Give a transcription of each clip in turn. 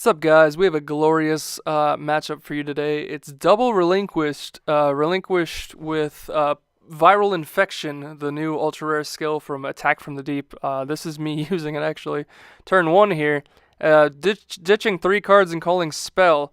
What's up, guys? We have a glorious matchup for you today. It's double Relinquished. Relinquished with Viral Infection, the new ultra rare skill from Attack from the Deep. This is me using it actually. Turn 1 here. Ditching 3 cards and calling Spell.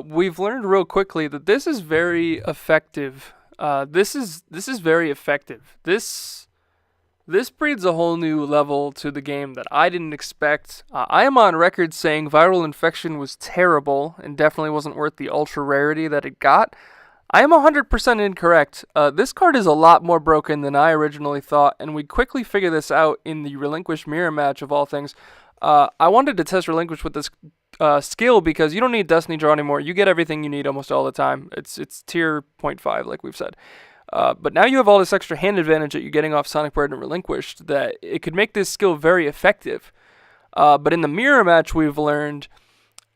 We've learned real quickly that this is very effective. This is very effective. This breeds a whole new level to the game that I didn't expect. I am on record saying Viral Infection was terrible and definitely wasn't worth the ultra rarity that it got. I am 100% incorrect. This card is a lot more broken than I originally thought, and we quickly figure this out in the Relinquished mirror match of all things. I wanted to test Relinquish with this skill because you don't need Destiny Draw anymore. You get everything you need almost all the time. It's tier 0.5, like we've said. But now you have all this extra hand advantage that you're getting off Sonic Bird and Relinquished that it could make this skill very effective. But in the mirror match, we've learned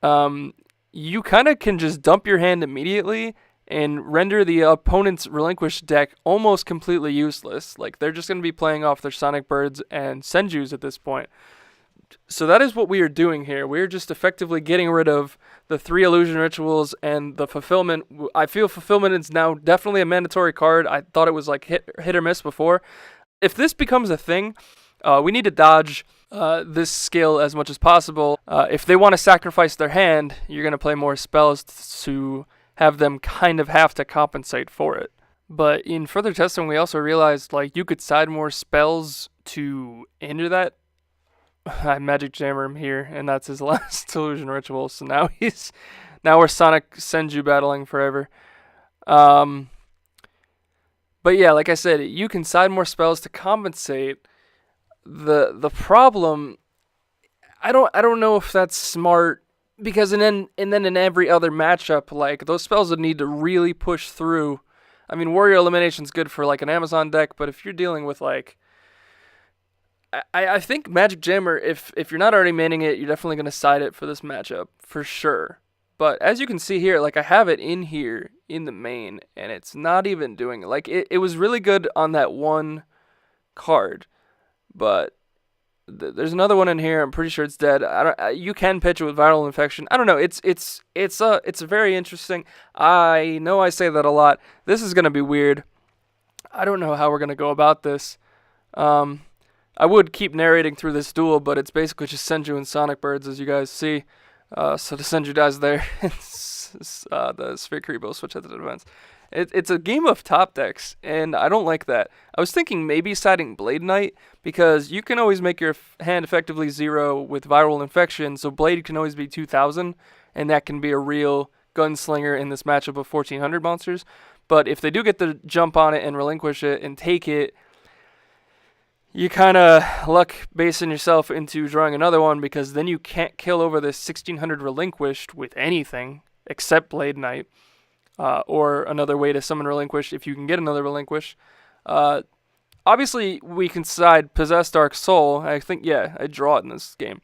you kind of can just dump your hand immediately and render the opponent's Relinquished deck almost completely useless. Like, they're just going to be playing off their Sonic Birds and Senjus at this point. So that is what we are doing here. We're just effectively getting rid of the 3 illusion rituals and the fulfillment. I feel fulfillment is now definitely a mandatory card. I thought it was like hit or miss before. If this becomes a thing, we need to dodge this skill as much as possible. If they want to sacrifice their hand, you're going to play more spells to have them kind of have to compensate for it. But in further testing, we also realized like you could side more spells to hinder that. I Magic Jammer him here, and that's his last illusion ritual. So now we're Sonic Senju battling forever. But yeah, like I said, you can side more spells to compensate. The problem, I don't know if that's smart, because then in every other matchup, like those spells would need to really push through. I mean, Warrior Elimination's good for like an Amazon deck, but if you're dealing with like I think Magic Jammer, if you're not already manning it, you're definitely going to side it for this matchup, for sure. But as you can see here, like I have it in here in the main, and it's not even doing it. Like it was really good on that one card, but there's another one in here. I'm pretty sure it's dead. You can pitch it with Viral Infection. I don't know. It's very interesting. I know I say that a lot. This is going to be weird. I don't know how we're going to go about this. I would keep narrating through this duel, but it's basically just Senju and Sonic Birds, as you guys see. So the Senju dies there. The Sphere Kuriboh switch at the defense. It's a game of top decks, and I don't like that. I was thinking maybe siding Blade Knight, because you can always make your hand effectively 0 with Viral Infection, so Blade can always be 2,000, and that can be a real gunslinger in this matchup of 1,400 monsters. But if they do get the jump on it and relinquish it and take it, you kind of luck basing yourself into drawing another one, because then you can't kill over this 1,600 Relinquished with anything except Blade Knight, or another way to summon Relinquish if you can get another Relinquish. Obviously, we can side Possessed Dark Soul. I think, yeah, I draw it in this game.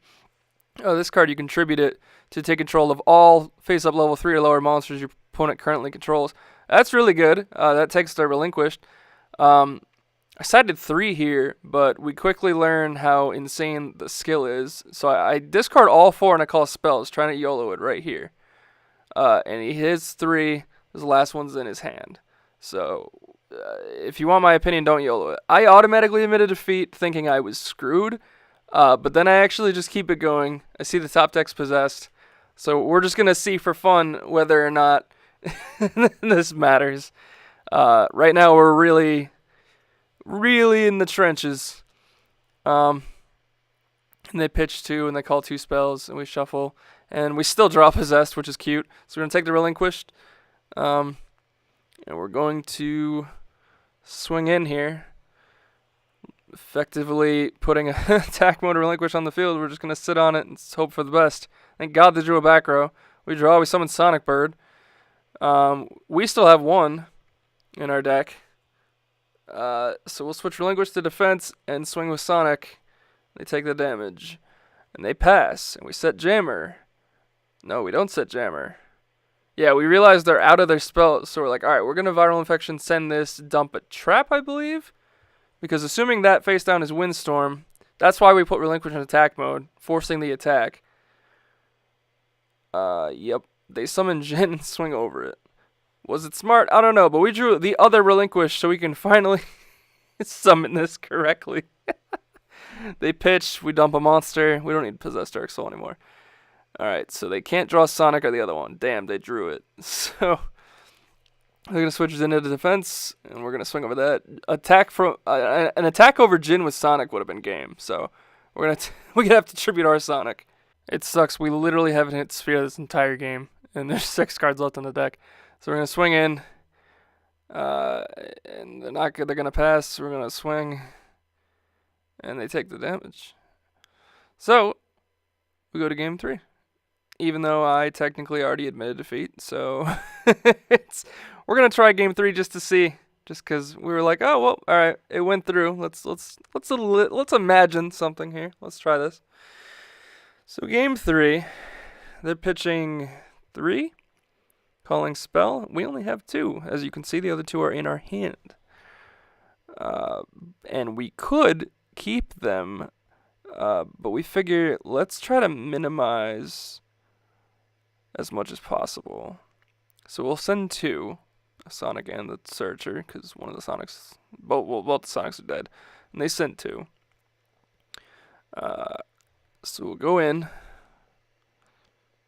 This card, you contribute it to take control of all face-up level 3 or lower monsters your opponent currently controls. That's really good. That takes their Relinquished. I sided 3 here, but we quickly learn how insane the skill is. So I discard all 4 and I call spells, trying to YOLO it right here. And he hits 3. His last one's in his hand. So if you want my opinion, don't YOLO it. I automatically admitted defeat, thinking I was screwed. But then I actually just keep it going. I see the top deck's possessed. So we're just going to see for fun whether or not this matters. Right now we're really in the trenches. And they pitch 2 and they call 2 spells and we shuffle. And we still draw Possessed, which is cute. So we're going to take the Relinquished. And we're going to swing in here. Effectively putting an attack mode Relinquish on the field. We're just going to sit on it and hope for the best. Thank God they drew a back row. We draw, we summon Sonic Bird. We still have 1 in our deck. So we'll switch Relinquish to defense and swing with Sonic. They take the damage. And they pass. And we set Jammer. No, we don't set Jammer. Yeah, we realize they're out of their spell. So we're like, alright, we're going to Viral Infection, send this, dump a trap, I believe. Because assuming that face down is Windstorm, that's why we put Relinquish in attack mode, forcing the attack. Yep. They summon Jin and swing over it. Was it smart? I don't know, but we drew the other Relinquished so we can finally summon this correctly. They pitch, we dump a monster. We don't need Possessed Dark Soul anymore. Alright, so they can't draw Sonic or the other one. Damn, they drew it. So they're going to switch it into the defense, and we're going to swing over that. An attack over Jin with Sonic would have been game, so we're gonna have to tribute our Sonic. It sucks. We literally haven't hit Sphere this entire game, and there's 6 cards left on the deck. So we're going to swing in, and they're going to pass. We're going to swing, and they take the damage. So we go to game 3, even though I technically already admitted defeat. So we're going to try game 3 just to see, just because we were like, oh, well, all right, it went through. Let's imagine something here. Let's try this. So game 3, they're pitching 3. Calling spell. We only have 2. As you can see, the other 2 are in our hand. And we could keep them, but we figure let's try to minimize as much as possible. So we'll send 2, a Sonic and the Searcher, because one of the Sonics, both the Sonics are dead, and they sent 2. So we'll go in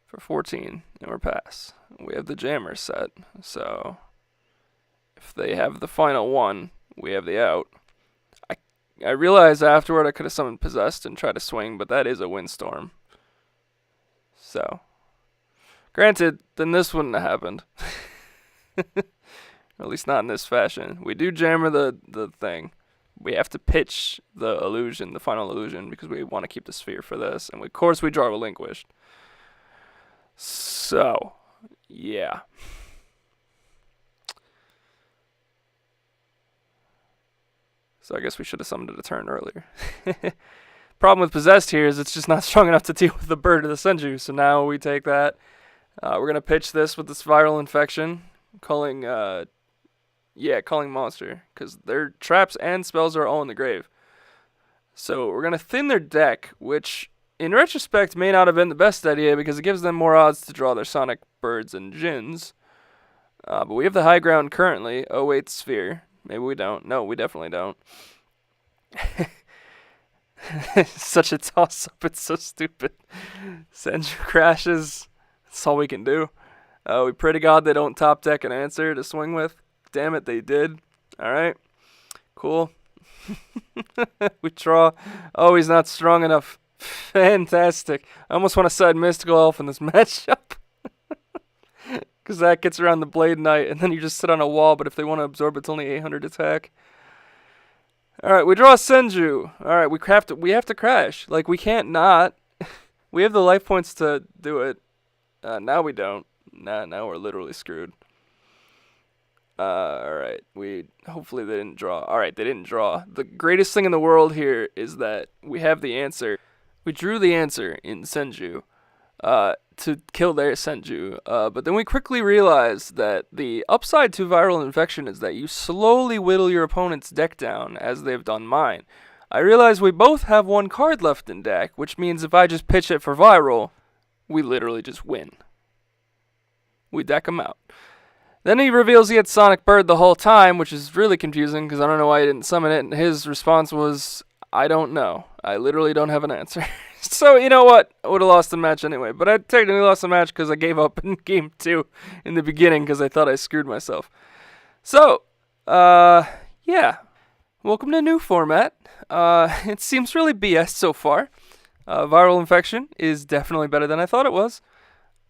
for 14, and we're pass. We have the jammer set, so if they have the final one, we have the out. I realized afterward I could have summoned Possessed and tried to swing, but that is a Windstorm. So, granted, then this wouldn't have happened. At least not in this fashion. We do jammer the thing. We have to pitch the illusion, the final illusion, because we want to keep the sphere for this. And of course we draw Relinquished. So, yeah. So I guess we should have summoned it a turn earlier. Problem with Possessed here is it's just not strong enough to deal with the bird or the Senju. So now we take that. We're going to pitch this with this Viral Infection. Calling Monster. Because their traps and spells are all in the grave. So we're going to thin their deck, which in retrospect may not have been the best idea because it gives them more odds to draw their Sonic Birds and Jins. But we have the high ground currently. Oh wait, Sphere. Maybe we don't. No, we definitely don't. Such a toss-up. It's so stupid. Senju crashes. That's all we can do. We pray to God they don't top deck an answer to swing with. Damn it, they did. Alright. Cool. We draw. Oh, he's not strong enough. Fantastic. I almost want to side Mystical Elf in this matchup. Because that gets around the Blade Knight, and then you just sit on a wall, but if they want to absorb, it's only 800 attack. Alright, we draw Senju. Alright, we have to crash. Like, we can't not. We have the life points to do it. Now we don't. Now we're literally screwed. Alright, hopefully they didn't draw. Alright, they didn't draw. The greatest thing in the world here is that we have the answer. We drew the answer in Senju to kill their Senju, but then we quickly realized that the upside to Viral Infection is that you slowly whittle your opponent's deck down, as they've done mine. I realize we both have 1 card left in deck, which means if I just pitch it for Viral, we literally just win. We deck him out. Then he reveals he had Sonic Bird the whole time, which is really confusing because I don't know why he didn't summon it, and his response was, I don't know. I literally don't have an answer. So, you know what? I would have lost the match anyway. But I technically lost the match because I gave up in game 2 in the beginning because I thought I screwed myself. So, yeah. Welcome to a new format. It seems really BS so far. Viral Infection is definitely better than I thought it was.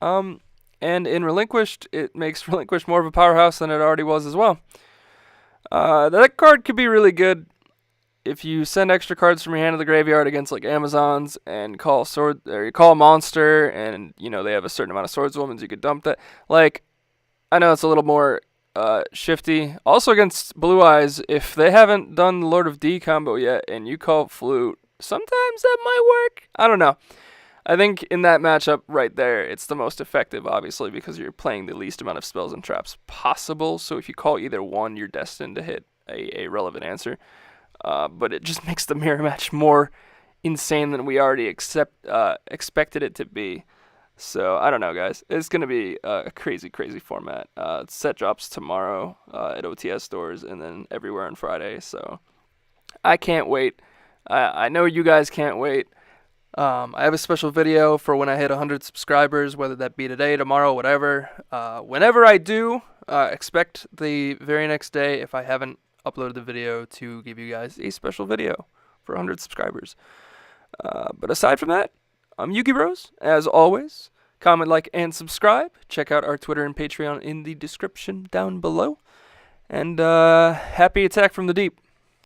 And in Relinquished, it makes Relinquished more of a powerhouse than it already was as well. That card could be really good if you send extra cards from your hand to the graveyard against like Amazons and call a monster, and you know they have a certain amount of swordswomen, you could dump that. Like, I know it's a little more shifty. Also against Blue Eyes, if they haven't done the Lord of D combo yet, and you call Flute, sometimes that might work. I don't know. I think in that matchup right there, it's the most effective, obviously, because you're playing the least amount of spells and traps possible. So if you call either one, you're destined to hit a relevant answer. But it just makes the mirror match more insane than we already expected it to be. So I don't know, guys. It's gonna be a crazy, crazy format. Set drops tomorrow at OTS stores and then everywhere on Friday. So I can't wait. I know you guys can't wait. I have a special video for when I hit 100 subscribers, whether that be today, tomorrow, whatever. Whenever I do, expect the very next day, if I haven't uploaded the video, to give you guys a special video for 100 subscribers. But aside from that, I'm Yuki Bros. As always, comment, like, and subscribe. Check out our Twitter and Patreon in the description down below. And happy Attack from the Deep.